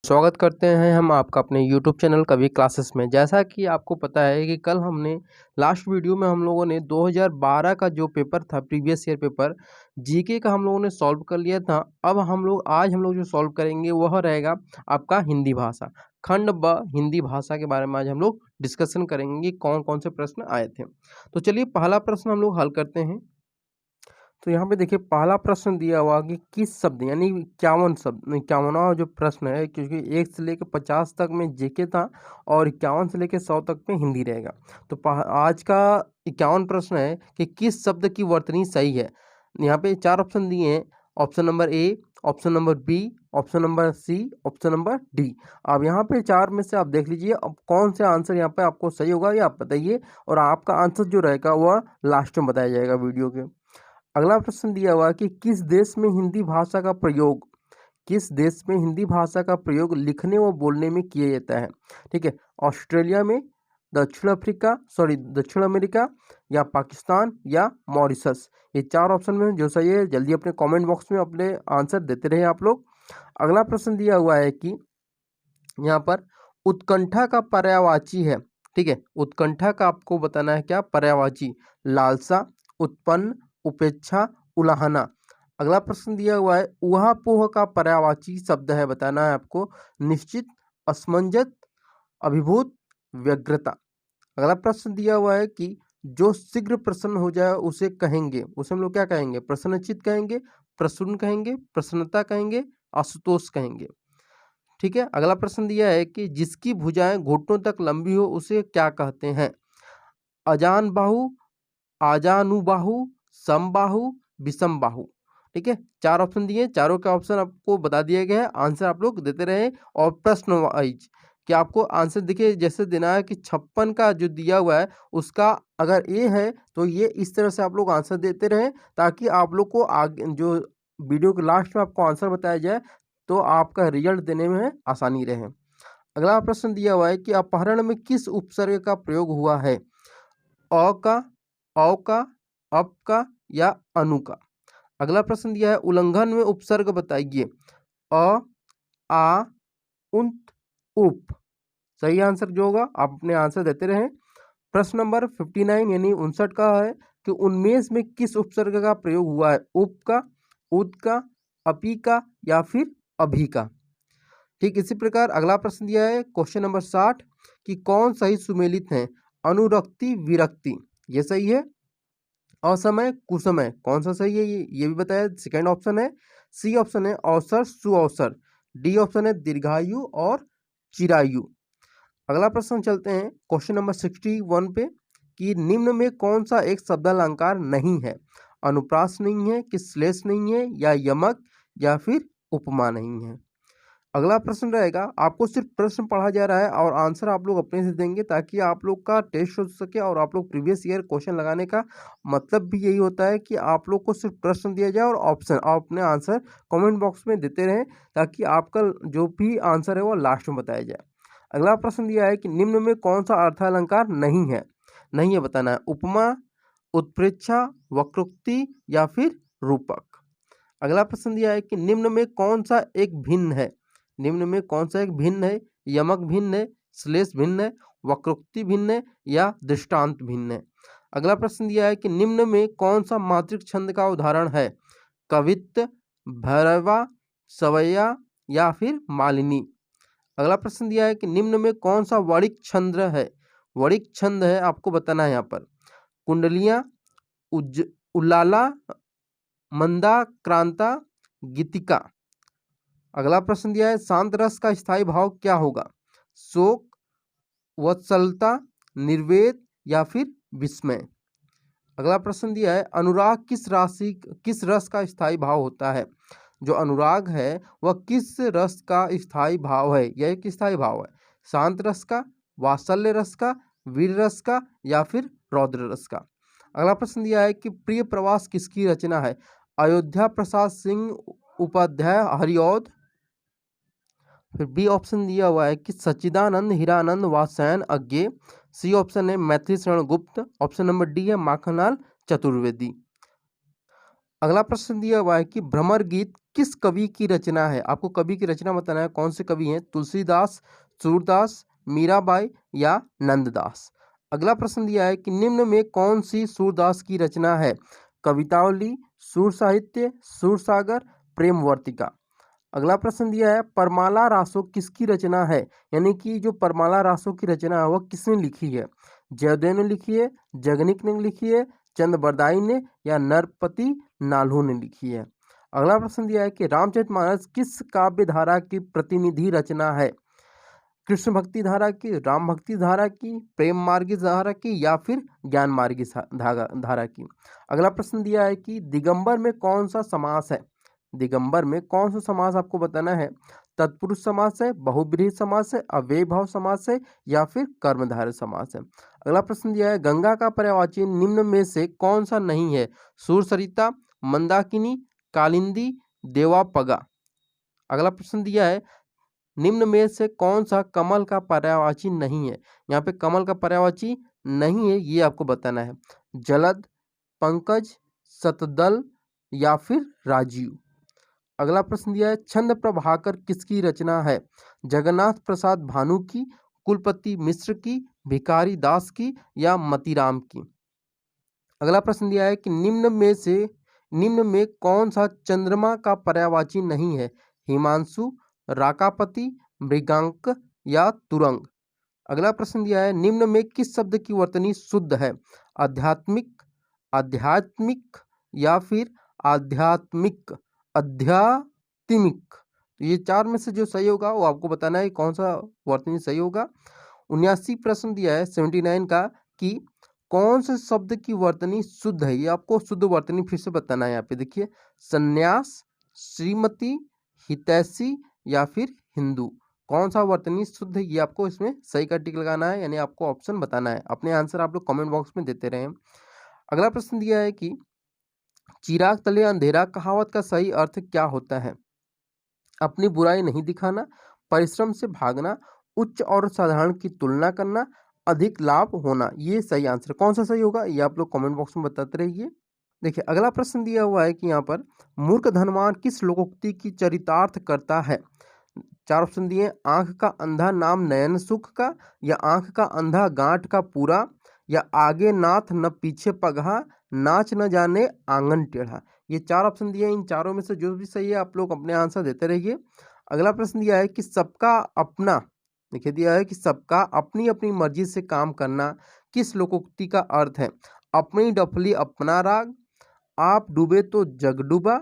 स्वागत करते हैं हम आपका अपने यूट्यूब चैनल कवि क्लासेस में। जैसा कि आपको पता है कि कल हमने लास्ट वीडियो में हम लोगों ने 2012 का जो पेपर था, प्रीवियस ईयर पेपर जीके का, हम लोगों ने सॉल्व कर लिया था। अब आज हम लोग जो सॉल्व करेंगे वह रहेगा आपका हिंदी भाषा, खंड ब हिंदी भाषा के बारे में आज हम लोग डिस्कशन करेंगे, कौन कौन से प्रश्न आए थे। तो चलिए पहला प्रश्न हम लोग हल करते हैं। तो यहाँ पे देखिए पहला प्रश्न दिया हुआ कि किस शब्द यानी 51 शब्द, 51वां जो प्रश्न है, क्योंकि 1 से लेकर 50 तक में जीके था और 51 से लेकर 100 तक में हिंदी रहेगा। तो आज का 51 प्रश्न है कि किस शब्द की वर्तनी सही है। यहाँ पे 4 ऑप्शन दिए हैं, option number A, option number B, option number C, option number D. अब यहाँ पे 4 में से आप देख लीजिए अब कौन सा आंसर यहाँ पे आपको सही होगा ये आप बताइए, और आपका आंसर जो रहेगा वह लास्ट में बताया जाएगा वीडियो के। अगला प्रश्न दिया हुआ कि किस देश में हिंदी भाषा का प्रयोग लिखने व बोलने में किया जाता है। ठीक है, ऑस्ट्रेलिया में, दक्षिण अमेरिका, या पाकिस्तान, या मॉरिशस। ये 4 ऑप्शन में जो सही है जल्दी अपने कमेंट बॉक्स में अपने आंसर देते रहे आप लोग। अगला प्रश्न दिया हुआ है कि यहाँ पर उत्कंठा का पर्यायवाची है। ठीक है, उत्कंठा का आपको बताना है क्या पर्यायवाची। लालसा, उत्पन्न, उपेक्षा, उलाहना। अगला प्रश्न दिया हुआ है ऊहापोह का पर्यायवाची शब्द है, बताना है आपको। निश्चित, असमंजस, अभिभूत, व्यग्रता। अगला प्रश्न दिया हुआ है कि जो शीघ्र प्रसन्न हो जाए उसे कहेंगे, उसे हम लोग क्या कहेंगे। प्रसन्नचित्त कहेंगे, प्रसून कहेंगे, प्रसन्नता कहेंगे, आशुतोष कहेंगे। ठीक है, अगला प्रश्न दिया है कि जिसकी भुजाएं घुटनों तक लंबी हो उसे क्या कहते हैं। अजान बाहु, आजानुबाहु, समबाहु, विषम बाहु। ठीक है, 4 ऑप्शन दिए, चारों का ऑप्शन आपको बता दिया गया है, आंसर आप लोग देते रहे। और प्रश्न वाइज कि आपको आंसर देखिए जैसे देना है कि 56 का जो दिया हुआ है उसका अगर ए है तो ये इस तरह से आप लोग आंसर देते रहे, ताकि आप लोग को आगे जो वीडियो के लास्ट में आपको आंसर बताया जाए तो आपका रिजल्ट देने में आसानी रहे। अगला प्रश्न दिया हुआ है कि अपहरण में किस उपसर्ग का प्रयोग हुआ है। अ का, औ का, अप का, या अनु का। अगला प्रश्न दिया है उल्लंघन में उपसर्ग बताइए। अ, आ, उंत, उप। सही आंसर जो होगा आप अपने आंसर देते रहें। प्रश्न नंबर 59 यानी 59 का है कि उन्मेष में किस उपसर्ग का प्रयोग हुआ है। उप का, उद का, अपी का, या फिर अभी का। ठीक इसी प्रकार अगला प्रश्न दिया है क्वेश्चन नंबर 60 कि कौन सही सुमेलित है। अनुरक्ति, विरक्ति, ये सही है। असमय, कुसमय, कौन सा सही है ये भी बताया, सेकंड ऑप्शन है। सी ऑप्शन है अवसर, सुअवसर। डी ऑप्शन है दीर्घायु और चिरायु। अगला प्रश्न चलते हैं क्वेश्चन नंबर 61 पे कि निम्न में कौन सा एक शब्दालंकार नहीं है। अनुप्रास नहीं है, कि श्लेष नहीं है, या यमक, या फिर उपमा नहीं है। अगला प्रश्न रहेगा, आपको सिर्फ प्रश्न पढ़ा जा रहा है और आंसर आप लोग अपने से देंगे, ताकि आप लोग का टेस्ट हो सके। और आप लोग प्रीवियस ईयर क्वेश्चन लगाने का मतलब भी यही होता है कि आप लोग को सिर्फ प्रश्न दिया जाए और ऑप्शन आप अपने आंसर कमेंट बॉक्स में देते रहें, ताकि आपका जो भी आंसर है वो लास्ट में बताया जाए। अगला प्रश्न दिया है कि निम्न में कौन सा अर्थालंकार नहीं है बताना है। उपमा, उत्प्रेक्षा, वक्रोक्ति, या फिर रूपक। अगला प्रश्न दिया है कि निम्न में कौन सा एक भिन्न है। यमक भिन्न है, श्लेष भिन्न है, वक्रोक्ति भिन्न है, या दृष्टांत भिन्न है। अगला प्रश्न दिया है कि निम्न में कौन सा मात्रिक छंद का उदाहरण है। कवित्त, भैरवा, सवैया, या फिर मालिनी। अगला प्रश्न दिया है कि निम्न में कौन सा वणिक छंद है, आपको बताना है यहाँ पर। कुंडलियां, उल्लाला, मंदा, क्रांता, गीतिका। अगला प्रश्न दिया है शांत रस का स्थायी भाव क्या होगा। शोक, वत्सलता, निर्वेद, या फिर विस्मय। अगला प्रश्न दिया है अनुराग किस रस का स्थायी भाव होता है। जो अनुराग है वह किस रस का स्थायी भाव है। यह एक स्थायी भाव है। शांत रस का, वात्सल्य रस का, वीर रस का, या फिर रौद्र रस का। अगला प्रश्न दिया है कि प्रिय प्रवास किसकी रचना है। अयोध्या प्रसाद सिंह उपाध्याय हरिऔध। फिर बी ऑप्शन दिया हुआ है कि सच्चिदानंद हीरानंद वात्स्यायन अज्ञे। सी ऑप्शन है Maithili Sharan Gupt. Option number D है माखनलाल चतुर्वेदी। अगला प्रश्न दिया हुआ है कि भ्रमर गीत किस कवि की रचना है। आपको कवि की रचना बताना है, कौन से कवि हैं, तुलसीदास, सूरदास, मीराबाई या नंददास। अगला प्रश्न दिया है कि निम्न में कौन सी सूरदास की रचना है। कवितावली, सुर साहित्य, सुर सागर, प्रेम वर्तिका। अगला प्रश्न दिया है परमाला रासो किसकी रचना है, यानी कि जो परमाला रासो की रचना है वह किसने लिखी है। जयदेव ने लिखी है, जगनिक ने लिखी है, चंद बरदाई ने या नरपति नाल्हो ने लिखी है। अगला प्रश्न दिया है कि रामचरितमानस किस काव्य धारा की प्रतिनिधि रचना है। कृष्ण भक्ति धारा की, राम भक्ति धारा की, प्रेम मार्गी धारा की या फिर ज्ञान मार्गी धारा की। अगला प्रश्न दिया है कि दिगंबर में कौन सा समास है। दिगंबर में कौन सा समास आपको बताना है। तत्पुरुष समास है, बहुब्रीहि समास है, अव्ययभाव समास है या फिर कर्मधारय समास है। अगला प्रश्न दिया है गंगा का पर्यायवाची निम्न में से कौन सा नहीं है। सूरसरिता, मंदाकिनी, कालिंदी, देवापगा। अगला प्रश्न दिया है निम्न में से कौन सा कमल का पर्यायवाची नहीं है। यहाँ पे कमल का पर्यायवाची नहीं है, ये आपको बताना है। जलद, पंकज, शतदल या फिर राजीव। अगला प्रश्न दिया है छंद प्रभाकर किसकी रचना है। जगन्नाथ प्रसाद भानु की, कुलपति मिश्र की, भिखारी दास की या मतीराम की। अगला प्रश्न दिया है कि निम्न में कौन सा चंद्रमा का पर्यायवाची नहीं है। हिमांशु, राकापति, मृगांक या तुरंग। अगला प्रश्न दिया है निम्न में किस शब्द की वर्तनी शुद्ध है। आध्यात्मिक, आध्यात्मिक या फिर आध्यात्मिक, आध्यात्मिक। तो ये चार में से जो सही होगा वो आपको बताना है कौन सा वर्तनी सही होगा। 79 प्रश्न दिया है 79 का कि कौन से शब्द की वर्तनी शुद्ध है। ये आपको शुद्ध वर्तनी फिर से बताना है। यहाँ पे देखिए संन्यास, श्रीमती, हितैषी या फिर हिंदू। कौन सा वर्तनी शुद्ध है ये आपको इसमें सही का टिक लगाना है, यानी आपको ऑप्शन बताना है। अपने आंसर आप लोग कमेंट बॉक्स में देते रहें। अगला प्रश्न दिया है कि चिराग तले अंधेरा कहावत का सही अर्थ क्या होता है। अपनी बुराई नहीं दिखाना, परिश्रम से भागना, उच्च और साधारण की तुलना करना, अधिक लाभ होना। ये सही आंसर कौन सा सही होगा ये आप लोग कमेंट बॉक्स में बताते रहिए। देखिए अगला प्रश्न दिया हुआ है कि यहाँ पर मूर्ख धनवान किस लोकोक्ति की चरितार्थ करता है। चार ऑप्शन दिए आंख का अंधा नाम नयन सुख का, या आंख का अंधा गांठ का पूरा, या आगे नाथ न पीछे पगहा, नाच न जाने आंगन टेढ़ा। ये चार ऑप्शन दिए, इन चारों में से जो भी सही है आप लोग अपने आंसर देते रहिए। अगला प्रश्न दिया है कि सबका अपना, देखिए दिया है कि सबका अपनी अपनी मर्जी से काम करना किस लोकोक्ति का अर्थ है। अपनी डफली अपना राग, आप डूबे तो जग डूबा,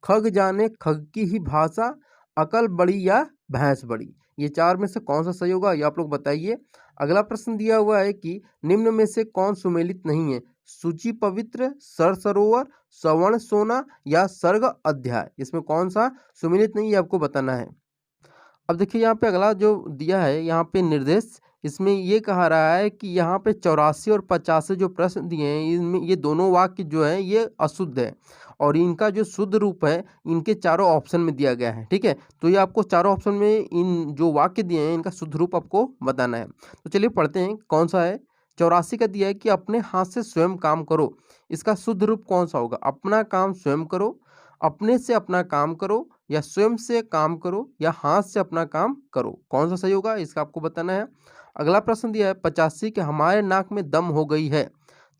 खग जाने खग की ही भाषा, अकल बड़ी या भैंस बड़ी। ये चार में से कौन सा सही होगा ये आप लोग बताइए। अगला प्रश्न दिया हुआ है कि निम्न में से कौन सुमेलित नहीं है। सूची पवित्र, सर सरोवर, सवर्ण सोना या सर्ग अध्याय। इसमें कौन सा सुमेलित नहीं है आपको बताना है। अब देखिए यहाँ पे अगला जो दिया है यहाँ पे निर्देश, इसमें ये कहा रहा है कि यहाँ पे 84 और 50 जो प्रश्न दिए हैं इनमें ये दोनों वाक्य जो है ये अशुद्ध है और इनका जो शुद्ध रूप है इनके चारों ऑप्शन में दिया गया है। ठीक है, तो ये आपको चारों ऑप्शन में इन जो वाक्य दिए हैं इनका शुद्ध रूप आपको बताना है। तो चलिए पढ़ते हैं कौन सा है। 84 का दिया है कि अपने हाथ से स्वयं काम करो। इसका शुद्ध रूप कौन सा होगा। अपना काम स्वयं करो, अपने से अपना काम करो, या स्वयं से काम करो, या हाथ से अपना काम करो। कौन सा सही होगा इसका आपको बताना है। अगला प्रश्न दिया है 85 कि हमारे नाक में दम हो गई है।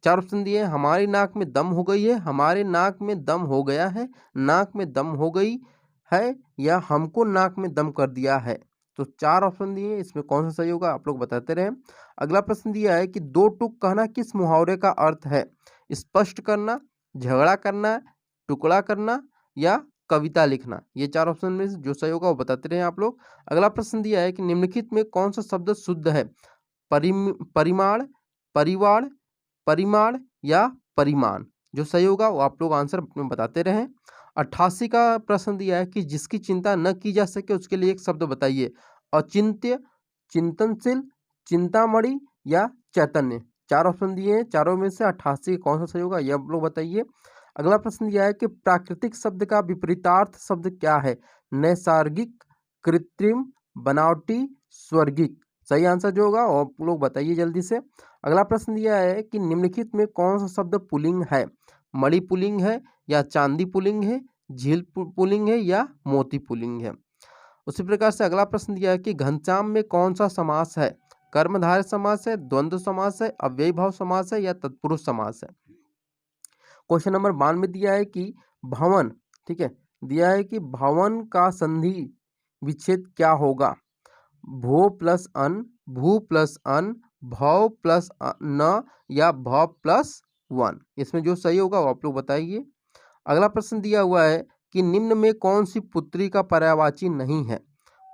चार ऑप्शन दिए हैं हमारी नाक में दम हो गई है, हमारे नाक में दम हो गया है, नाक में दम हो गई है, या हमको नाक में दम कर दिया है। तो चार ऑप्शन दिए, इसमें कौन सा सही होगा आप लोग बताते रहें। अगला प्रश्न दिया है कि दो टूक कहना किस मुहावरे का अर्थ है। स्पष्ट करना, झगड़ा करना, टुकड़ा करना या कविता लिखना। ये चार ऑप्शन में से जो सही होगा वो बताते रहे आप लोग। अगला प्रश्न दिया है कि निम्नलिखित में कौन सा शब्द शुद्ध है। परिमाण, परिवार, परिमाण या परिमाण। जो सही होगा वो आप लोग आंसर में बताते रहें। 88 का प्रश्न दिया है कि जिसकी चिंता न की जा सके उसके लिए एक शब्द बताइए। अचिंत्य, चिंतनशील, चिंतामणि या चैतन्य। चार ऑप्शन दिए हैं, चारों में से 88 कौन सा सही होगा ये आप लोग बताइए। अगला प्रश्न दिया है कि प्राकृतिक शब्द का विपरीतार्थ शब्द क्या है। नैसर्गिक, कृत्रिम, बनावटी, स्वर्गिक। सही आंसर जो होगा वो आप लोग बताइए जल्दी से। अगला प्रश्न दिया है कि निम्नलिखित में कौन सा शब्द पुल्लिंग है। मणि पुल्लिंग है या चांदी पुल्लिंग है, झील पुल्लिंग है या मोती पुल्लिंग है। उसी प्रकार से अगला प्रश्न दिया है कि घनश्याम में कौन सा समास है? कर्मधारय समास है, द्वंद्व समास है, अव्ययी भाव समास है या तत्पुरुष समास है। क्वेश्चन नंबर 92 दिया है कि भवन, ठीक है, दिया है कि भवन का संधि विच्छेद क्या होगा? भो प्लस अन, भू प्लस अन, भव प्लस न या भव प्लस वन। इसमें जो सही होगा वो आप लोग बताइए। अगला प्रश्न दिया हुआ है कि निम्न में कौन सी पुत्री का पर्यायवाची नहीं है?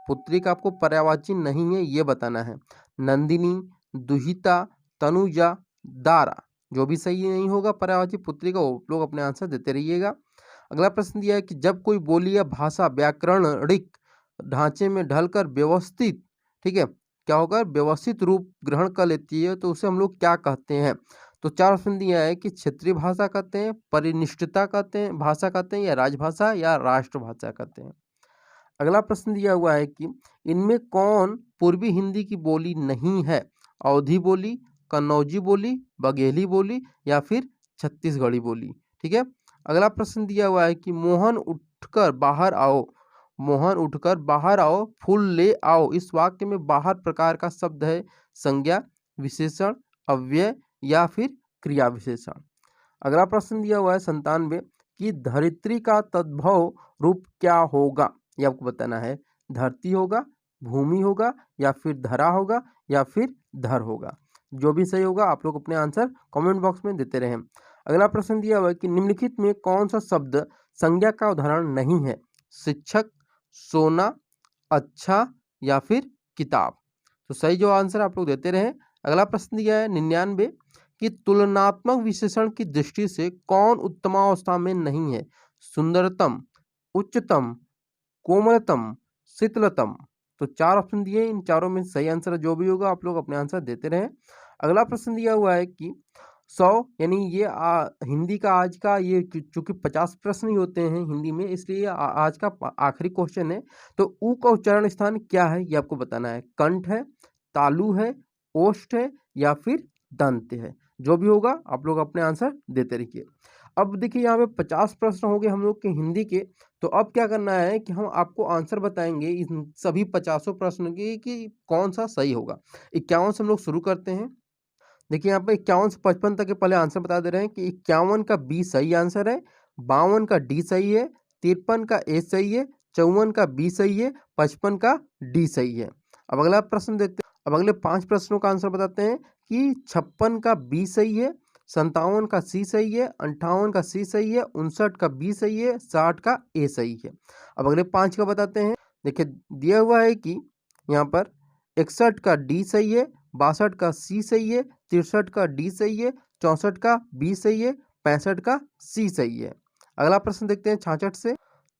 पुत्री का आपको पर्यायवाची नहीं है ये बताना है। नंदिनी, दुहिता, तनुजा, दारा। जो भी सही नहीं होगा पर्यायवाची पुत्री का वो लोग अपने आंसर देते रहिएगा। अगला प्रश्न दिया है कि जब कोई बोली या भाषा व्याकरणिक ढांचे में ढलकर व्यवस्थित, ठीक है, क्या होगा, व्यवस्थित रूप ग्रहण कर लेती है तो उसे हम लोग क्या कहते हैं? तो चार ऑप्शन दिया है कि क्षेत्रीय भाषा कहते हैं, परिनिष्ठता कहते हैं, भाषा कहते हैं या राजभाषा या राष्ट्रभाषा कहते हैं। अगला प्रश्न दिया हुआ है कि इनमें कौन पूर्वी हिंदी की बोली नहीं है? अवधी बोली, कन्नौजी बोली, बघेली बोली या फिर छत्तीसगढ़ी बोली। ठीक है। अगला प्रश्न दिया हुआ है कि मोहन उठकर बाहर आओ, मोहन उठकर बाहर आओ, फूल ले आओ। इस वाक्य में बाहर प्रकार का शब्द है संज्ञा, विशेषण, अव्यय या फिर क्रिया विशेषण। अगला प्रश्न दिया हुआ है 97 कि धरित्री का तद्भव रूप क्या होगा? ये आपको बताना है। धरती होगा, भूमि होगा या फिर धरा होगा या फिर धर होगा। जो भी सही होगा आप लोग अपने आंसर कमेंट बॉक्स में देते रहें। अगला प्रश्न दिया हुआ है कि निम्नलिखित में कौन सा शब्द संज्ञा का उदाहरण नहीं है? शिक्षक, सोना, अच्छा या फिर किताब। तो सही जो आंसर आप लोग देते रहें। अगला प्रश्न दिया है 99 कि तुलनात्मक विशेषण की दृष्टि से कौन उत्तमावस्था में नहीं है? सुंदरतम, उच्चतम, कोमलतम, शीतलतम। तो चार ऑप्शन दिए, इन चारों में सही आंसर जो भी होगा आप लोग अपने आंसर देते रहें। अगला प्रश्न दिया हुआ है कि 100 यानी ये हिंदी का आज का ये चूंकि 50 प्रश्न ही होते हैं हिंदी में, इसलिए आज का आखिरी क्वेश्चन है। तो ऊ का उच्चारण स्थान क्या है ये आपको बताना है। कंठ है, तालु है, ओष्ठ है या फिर दंत है। जो भी होगा आप लोग अपने आंसर देते रहिए। अब देखिए यहाँ पे 50 प्रश्न हो गए हम लोग के हिंदी के। तो अब क्या करना है कि हम आपको आंसर बताएंगे इन सभी 50 प्रश्न के कि कौन सा सही होगा। 51 से हम लोग शुरू करते हैं। देखिए यहाँ पे 51 से 55 तक के पहले आंसर बता दे रहे हैं कि 51 का बी सही आंसर है, 52 का डी सही है, 53 का ए सही है, 54 का बी सही है, 55 का डी सही है। अब अगला प्रश्न देखते हैं। अब अगले 5 प्रश्नों का आंसर बताते हैं कि 56 का बी सही है, 57 का सी सही है, 58 का सी सही है, 59 का बी सही है, 60 का ए सही है। अब अगले 5 का बताते हैं। देखिए दिया हुआ है कि यहाँ पर 61 का डी सही है, 62 का सी सही है, 63 का डी सही है, 64 का बी सही है, 65 का सी सही है। अगला प्रश्न देखते हैं 66 से।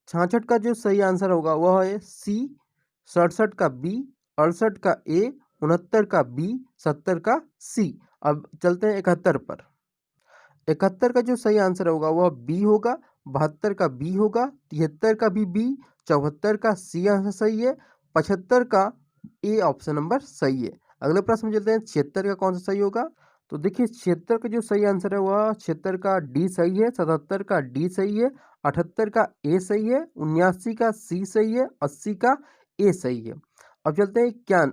66 का जो सही आंसर होगा वह है सी, 67 का बी, 68 का ए, 69 का बी, 70 का सी। अब चलते हैं 71 पर। 71 का जो सही आंसर होगा वह बी होगा, 72 का बी होगा, 73 का भी बी, 74 का सी आंसर सही है, 75 का ए ऑप्शन नंबर सही है। अगले प्रश्न में चलते हैं 76 का कौन सा सही होगा। तो देखिए 76 का जो सही आंसर है वह 76 का डी सही है, 77 का डी सही है, 78 का ए सही है, 79 का सी सही है, 80 का ए सही है। अब चलते हैं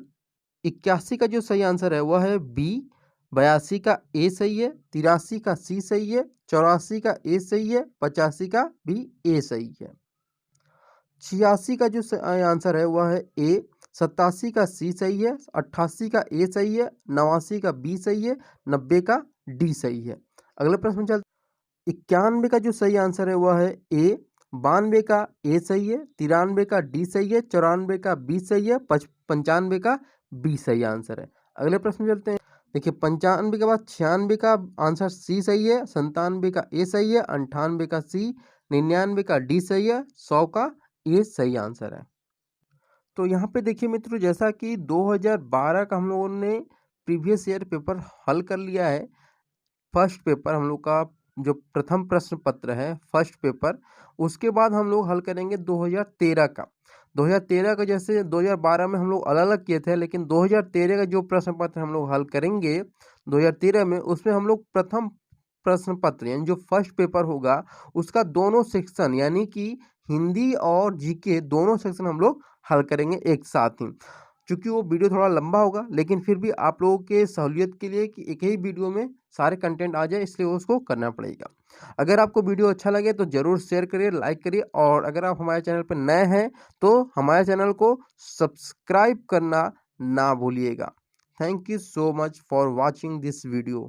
81 का जो सही आंसर है वह है बी, 82 का ए सही है, 83 का सी सही है, 84 का ए सही है, 85 का भी ए सही है। 86 का जो आंसर है वह है ए, 87 का सी सही है, 88 का ए सही है, 89 का बी सही है, 90 का डी सही है। अगले प्रश्न में चलते 91 का जो सही आंसर है वह है ए, 92 का ए सही है, 93 का डी सही है, 94 का बी सही है, 95 का बी सही आंसर है। अगले प्रश्न में चलते हैं। देखिए 95 के बाद 96 का आंसर सी सही है, 97 का ए सही है, 98 का सी, 99 का डी सही है, 100 का ए सही आंसर है। तो यहाँ पे देखिए मित्रों, जैसा कि 2012 का हम लोगों ने प्रीवियस ईयर पेपर हल कर लिया है। फर्स्ट पेपर हम लोग का जो प्रथम प्रश्न पत्र है फर्स्ट पेपर, उसके बाद हम लोग हल करेंगे 2013 का। 2013 का जैसे 2012 में हम लोग अलग अलग किए थे, लेकिन 2013 का जो प्रश्न पत्र हम लोग हल करेंगे 2013 में, उसमें हम लोग प्रथम प्रश्न पत्र यानी जो फर्स्ट पेपर होगा उसका दोनों सेक्शन यानी कि हिंदी और जीके दोनों सेक्शन हम लोग हल करेंगे एक साथ ही। चूंकि वो वीडियो थोड़ा लंबा होगा लेकिन फिर भी आप लोगों के सहूलियत के लिए कि एक ही वीडियो में सारे कंटेंट आ जाए इसलिए उसको करना पड़ेगा। अगर आपको वीडियो अच्छा लगे तो ज़रूर शेयर करिए, लाइक करिए और अगर आप हमारे चैनल पर नए हैं तो हमारे चैनल को सब्सक्राइब करना ना भूलिएगा। Thank you so much for watching this video.